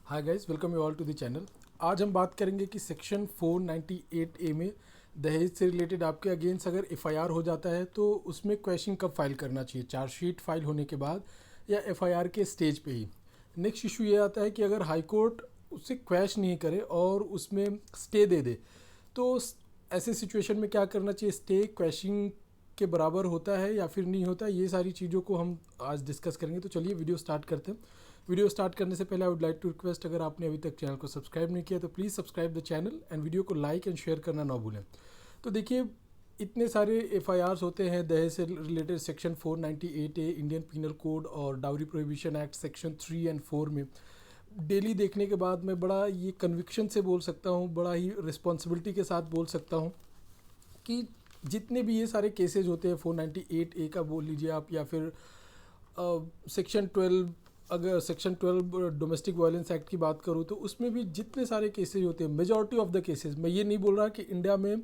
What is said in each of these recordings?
Hi guys, welcome you all to the channel. आज हम बात करेंगे कि सेक्शन 498A में दहेज से रिलेटेड आपके अगेंस्ट अगर एफआईआर हो जाता है तो उसमें क्वेश्चन कब फाइल करना चाहिए, चार्जशीट फाइल होने के बाद या एफआईआर के स्टेज पे ही। नेक्स्ट इशू ये आता है कि अगर हाई कोर्ट उससे क्वेश्चन नहीं करे और उसमें स्टे दे दे तो ऐसे सिचुएशन में क्या करना चाहिए, स्टे क्वेश्चन के बराबर होता है या फिर नहीं होता। ये सारी चीज़ों को हम आज डिस्कस करेंगे। तो चलिए वीडियो स्टार्ट करते हैं। वीडियो स्टार्ट करने से पहले I would like to request, अगर आपने अभी तक चैनल को सब्सक्राइब नहीं किया तो please subscribe the channel and video को लाइक एंड शेयर करना ना भूलें। तो देखिए, इतने सारे एफआईआर्स होते हैं दहेज से related section 498A Indian penal code और dowry prohibition act section 3 and 4 में। डेली देखने के बाद मैं बड़ा ये कन्विक्शन से बोल सकता हूँ, बड़ा ही रिस्पॉन्सिबिलिटी के साथ बोल सकता हूँ कि जितने भी ये सारे केसेस होते हैं 498A का बोल लीजिए आप, या फिर सेक्शन 12, अगर सेक्शन 12 डोमेस्टिक वायलेंस एक्ट की बात करूँ तो उसमें भी जितने सारे केसेस होते हैं, मेजॉरिटी ऑफ द केसेस, मैं ये नहीं बोल रहा कि इंडिया में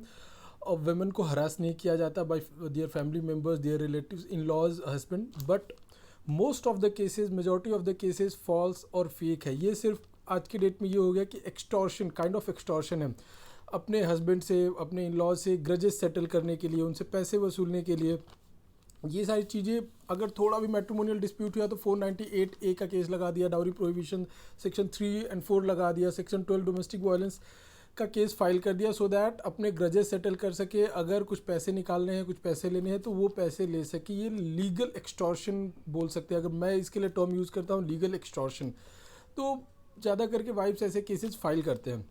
वेमेन को हरास नहीं किया जाता by their family members, their relatives, in laws, husband, but most of the cases, majority of the cases false और फेक है। ये सिर्फ आज की डेट में ये हो गया कि एक्सटॉर्शन, काइंड ऑफ एक्सटॉर्शन है। अपने हस्बैंड से, अपने इन लॉज से ग्रजेस सेटल करने के लिए, उनसे पैसे वसूलने के लिए, ये सारी चीज़ें। अगर थोड़ा भी मैट्रिमोनियल डिस्प्यूट हुआ तो 498A का केस लगा दिया, डाउरी प्रोहिबिशन सेक्शन 3 एंड 4 लगा दिया, सेक्शन 12 डोमेस्टिक वायलेंस का केस फाइल कर दिया, सो दैट अपने ग्रजेस सेटल कर सके। अगर कुछ पैसे निकालने हैं, कुछ पैसे लेने हैं तो वो पैसे ले सके। ये लीगल एक्सटॉर्शन बोल सकते हैं, अगर मैं इसके लिए टर्म यूज़ करता हूँ, लीगल एक्सटॉर्शन। तो ज़्यादा करके वाइफ्स ऐसे केसेस फाइल करते हैं।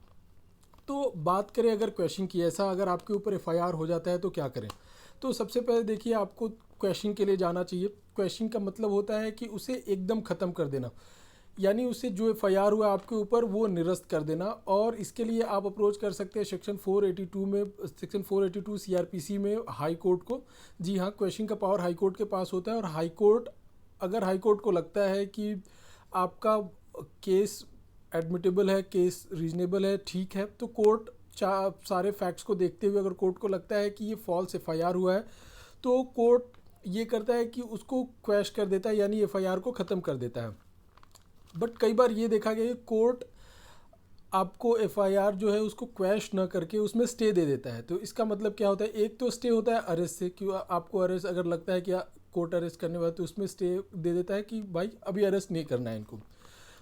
तो बात करें अगर क्वेश्चन की, ऐसा अगर आपके ऊपर एफआईआर हो जाता है तो क्या करें। तो सबसे पहले देखिए, आपको क्वेश्चन के लिए जाना चाहिए। क्वेश्चन का मतलब होता है कि उसे एकदम ख़त्म कर देना, यानी उससे जो एफआईआर हुआ आपके ऊपर वो निरस्त कर देना। और इसके लिए आप अप्रोच कर सकते हैं सेक्शन 482 में, सेक्शन 482 सीआरपीसी में हाई कोर्ट को। जी हाँ, क्वेश्चन का पावर हाई कोर्ट के पास होता है। और हाई कोर्ट, अगर हाई कोर्ट को लगता है कि आपका केस एडमिटेबल है, केस रीजनेबल है, ठीक है, तो कोर्ट सारे फैक्ट्स को देखते हुए अगर कोर्ट को लगता है कि ये फॉल्स एफआईआर हुआ है तो कोर्ट ये करता है कि उसको क्वैश कर देता है, यानी एफआईआर को ख़त्म कर देता है। बट कई बार ये देखा गया कि कोर्ट आपको एफआईआर जो है उसको क्वैश ना करके उसमें स्टे दे देता है। तो इसका मतलब क्या होता है, एक तो स्टे होता है अरेस्ट से, कि आपको अरेस्ट अगर लगता है कि कोर्ट अरेस्ट करने वाला, तो उसमें स्टे दे देता है कि भाई अभी अरेस्ट नहीं करना है इनको।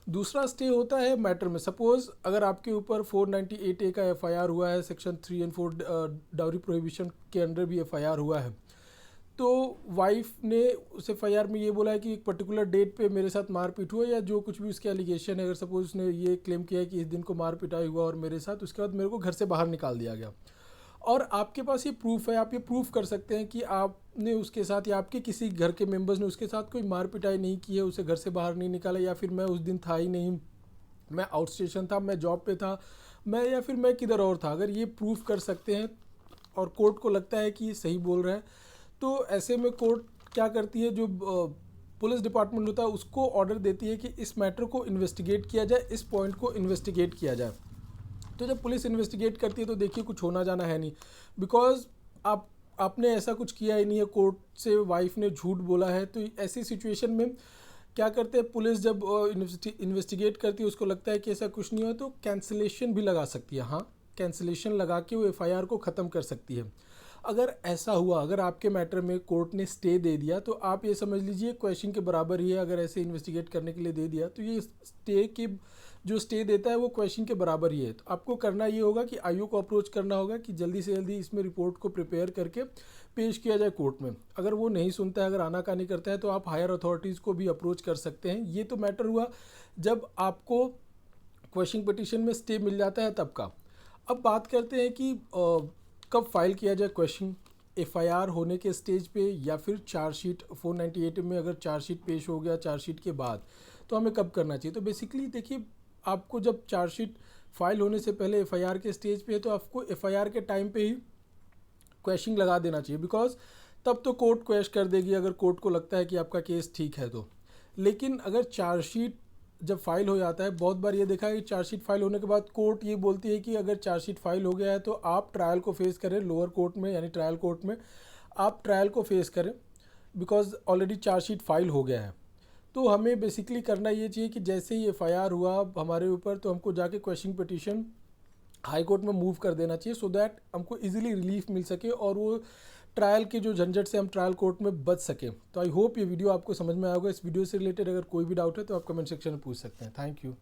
दूसरा स्टे होता है मैटर में। सपोज अगर आपके ऊपर 498A का एफआईआर हुआ है, सेक्शन 3 एंड 4 डाउरी प्रोहिबिशन के अंडर भी एफआईआर हुआ है, तो वाइफ ने उस एफआईआर में ये बोला है कि एक पर्टिकुलर डेट पे मेरे साथ मारपीट हुआ, या जो कुछ भी उसके एलिगेशन है, अगर सपोज उसने ये क्लेम किया है कि इस दिन को मार पिटाई हुआ और मेरे साथ, उसके बाद मेरे को घर से बाहर निकाल दिया गया, और आपके पास ये प्रूफ है, आप ये प्रूफ कर सकते हैं कि आपने उसके साथ या आपके किसी घर के मेंबर्स ने उसके साथ कोई मार पिटाई नहीं की है, उसे घर से बाहर नहीं निकाला, या फिर मैं उस दिन था ही नहीं, मैं आउट स्टेशन था, मैं जॉब पे था, मैं या फिर मैं किधर और था। अगर ये प्रूफ कर सकते हैं और कोर्ट को लगता है कि ये सही बोल रहा है, तो ऐसे में कोर्ट क्या करती है, जो पुलिस डिपार्टमेंट होता है उसको ऑर्डर देती है कि इस मैटर को इन्वेस्टिगेट किया जाए, इस पॉइंट को इन्वेस्टिगेट किया जाए। तो जब पुलिस इन्वेस्टिगेट करती है तो देखिए कुछ होना जाना है नहीं, बिकॉज आपने ऐसा कुछ किया ही नहीं है, कोर्ट से वाइफ ने झूठ बोला है। तो ऐसी सिचुएशन में क्या करते हैं, पुलिस जब इन्वेस्टिगेट करती है, उसको लगता है कि ऐसा कुछ नहीं हुआ, तो कैंसिलेशन भी लगा सकती है। हाँ, कैंसिलेशन लगा के वो एफआईआर को ख़त्म कर सकती है। अगर ऐसा हुआ, अगर आपके मैटर में कोर्ट ने स्टे दे दिया, तो आप ये समझ लीजिए क्वेश्चन के बराबर ही है। अगर ऐसे इन्वेस्टिगेट करने के लिए दे दिया तो ये स्टे की, जो स्टे देता है वो क्वेश्चन के बराबर ही है। तो आपको करना ये होगा कि आईओ को अप्रोच करना होगा कि जल्दी से जल्दी इसमें रिपोर्ट को प्रिपेयर करके पेश किया जाए कोर्ट में। अगर वो नहीं सुनता है, अगर आनाकानी करता है, तो आप हायर अथॉरिटीज़ को भी अप्रोच कर सकते हैं। ये तो मैटर हुआ जब आपको क्वेश्चन पिटिशन में स्टे मिल जाता है तब का। अब बात करते हैं कि कब फाइल किया जाए क्वेश्चन, एफआईआर होने के स्टेज पे या फिर चार्जशीट 498 में अगर चार्जशीट पेश हो गया, चार्जशीट के बाद, तो हमें कब करना चाहिए। तो बेसिकली देखिए, आपको जब चार्जशीट फाइल होने से पहले एफआईआर के स्टेज पे है, तो आपको एफआईआर के टाइम पे ही क्वेश्चन लगा देना चाहिए, बिकॉज तब तो कोर्ट क्वेश कर देगी अगर कोर्ट को लगता है कि आपका केस ठीक है तो। लेकिन अगर चार्जशीट जब फाइल हो जाता है, बहुत बार ये देखा है कि चार्जशीट फाइल होने के बाद कोर्ट ये बोलती है कि अगर चार्जशीट फाइल हो गया है तो आप ट्रायल को फेस करें, लोअर कोर्ट में यानी ट्रायल कोर्ट में आप ट्रायल को फेस करें, बिकॉज ऑलरेडी चार्जशीट फाइल हो गया है। तो हमें बेसिकली करना ये चाहिए कि जैसे ही एफआईआर हुआ हमारे ऊपर, तो हमको जाके क्वेश्चन पिटीशन हाई कोर्ट में मूव कर देना चाहिए, सो दैट हमको इजीली रिलीफ मिल सके और वो ट्रायल के जो झंझट से हम ट्रायल कोर्ट में बच सके। तो आई होप ये वीडियो आपको समझ में आएगा। इस वीडियो से रिलेटेड अगर कोई भी डाउट है तो आप कमेंट सेक्शन में पूछ सकते हैं। Thank you.